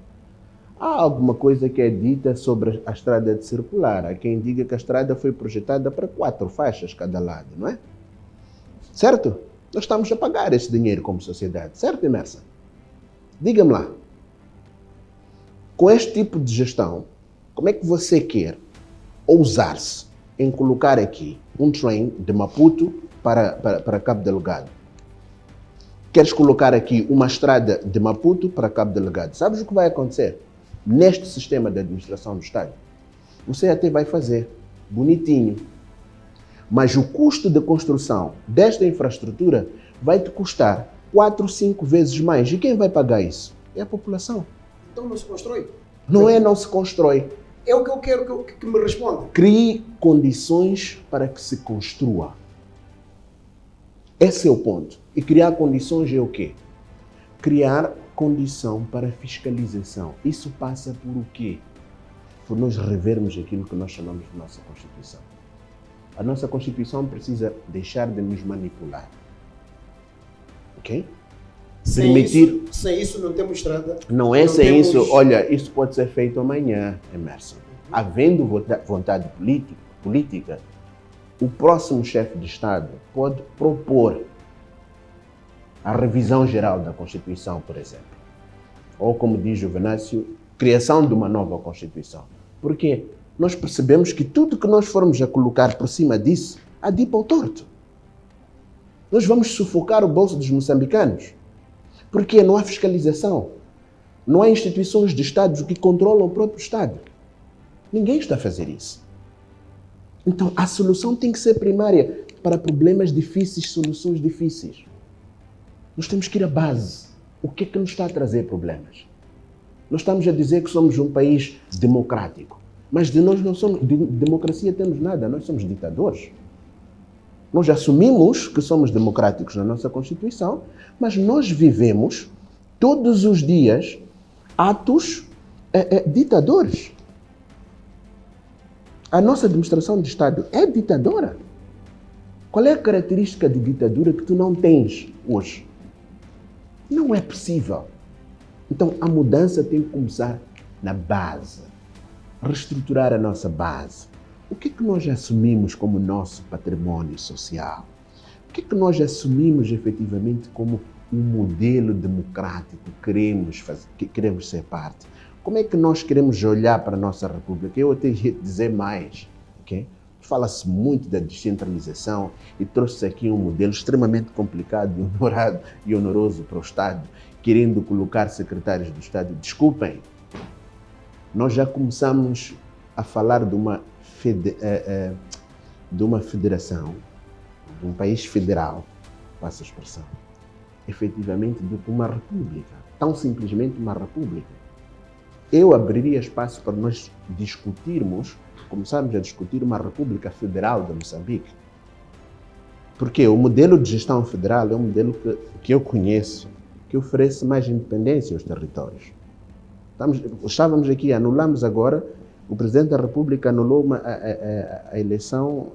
Há alguma coisa que é dita sobre a estrada de circular. Há quem diga que a estrada foi projetada para 4 faixas cada lado, não é? Certo? Nós estamos a pagar esse dinheiro como sociedade. Certo, Emerson? Diga-me lá. Com este tipo de gestão, como é que você quer ousar-se em colocar aqui um trem de Maputo para Cabo Delgado? Queres colocar aqui uma estrada de Maputo para Cabo Delgado? Sabes o que vai acontecer neste sistema de administração do Estado? Você até vai fazer bonitinho, mas o custo de construção desta infraestrutura vai te custar 4, 5 vezes mais. E quem vai pagar isso? É a população. Então não se constrói? Não se constrói. É o que eu quero que me responda. Crie condições para que se construa. Esse é o ponto. E criar condições é o quê? Criar condição para fiscalização. Isso passa por o quê? Por nós revermos aquilo que nós chamamos de nossa Constituição. A nossa Constituição precisa deixar de nos manipular. Ok? Sem isso não temos estrada. Não é sem isso. Olha, isso pode ser feito amanhã, Emerson. Havendo vontade política, o próximo chefe de Estado pode propor a revisão geral da Constituição, por exemplo. Ou, como diz o Venâncio, criação de uma nova Constituição. Por quê? Nós percebemos que tudo que nós formos a colocar por cima disso, há de ir para o torto. Nós vamos sufocar o bolso dos moçambicanos. Porque não há fiscalização. Não há instituições de Estado que controlam o próprio Estado. Ninguém está a fazer isso. Então, a solução tem que ser primária. Para problemas difíceis, soluções difíceis. Nós temos que ir à base. O que é que nos está a trazer problemas? Nós estamos a dizer que somos um país democrático. Mas de nós não somos, de democracia temos nada, nós somos ditadores. Nós assumimos que somos democráticos na nossa Constituição, mas nós vivemos todos os dias atos ditadores. A nossa administração de Estado é ditadora. Qual é a característica de ditadura que tu não tens hoje? Não é possível. Então a mudança tem que começar na base. Reestruturar a nossa base. O que é que nós assumimos como nosso património social? O que é que nós assumimos efetivamente como um modelo democrático que queremos ser parte? Como é que nós queremos olhar para a nossa República? Eu até ia dizer mais. Okay? Fala-se muito da descentralização e trouxe aqui um modelo extremamente complicado e honoroso para o Estado, querendo colocar secretários do Estado. Desculpem, nós já começamos a falar de uma federação, de um país federal, passa a expressão, efetivamente do que uma república, tão simplesmente uma república. Eu abriria espaço para nós começarmos a discutir uma república federal de Moçambique. Porque o modelo de gestão federal é um modelo que eu conheço, que oferece mais independência aos territórios. Estávamos aqui, anulamos agora, o Presidente da República anulou a eleição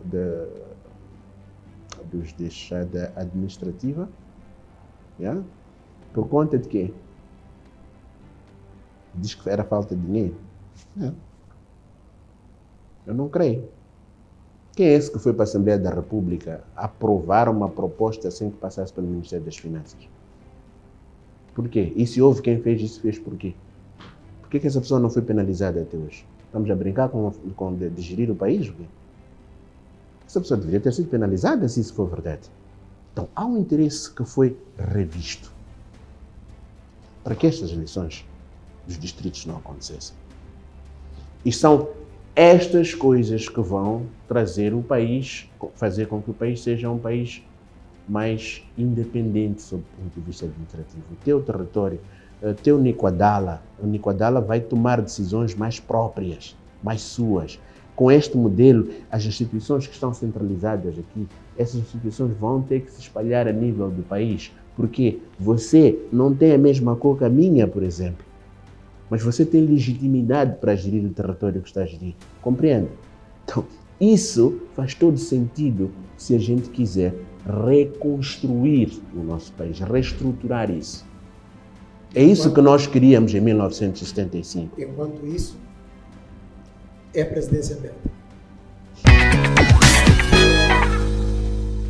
dos deixada administrativa. Yeah? Por conta de quê? Diz que era falta de dinheiro. Yeah. Eu não creio. Quem é esse que foi para a Assembleia da República aprovar uma proposta sem que passasse pelo Ministério das Finanças? Por quê? E se houve quem fez isso, fez por quê? Por que essa pessoa não foi penalizada até hoje? Estamos a brincar de gerir o país? O quê? Essa pessoa deveria ter sido penalizada se isso for verdade. Então, há um interesse que foi revisto para que estas eleições dos distritos não acontecessem. E são estas coisas que vão trazer o país, fazer com que o país seja um país mais independente sob o ponto de vista administrativo. O teu território, o teu Niquadala, o Niquadala vai tomar decisões mais próprias, mais suas. Com este modelo, as instituições que estão centralizadas aqui, essas instituições vão ter que se espalhar a nível do país, porque você não tem a mesma cor que a minha, por exemplo, mas você tem legitimidade para gerir o território que está a gerir. Compreende? Então, isso faz todo sentido se a gente quiser reconstruir o nosso país, reestruturar isso. É isso que nós queríamos em 1975. Enquanto isso, é a presidência aberta.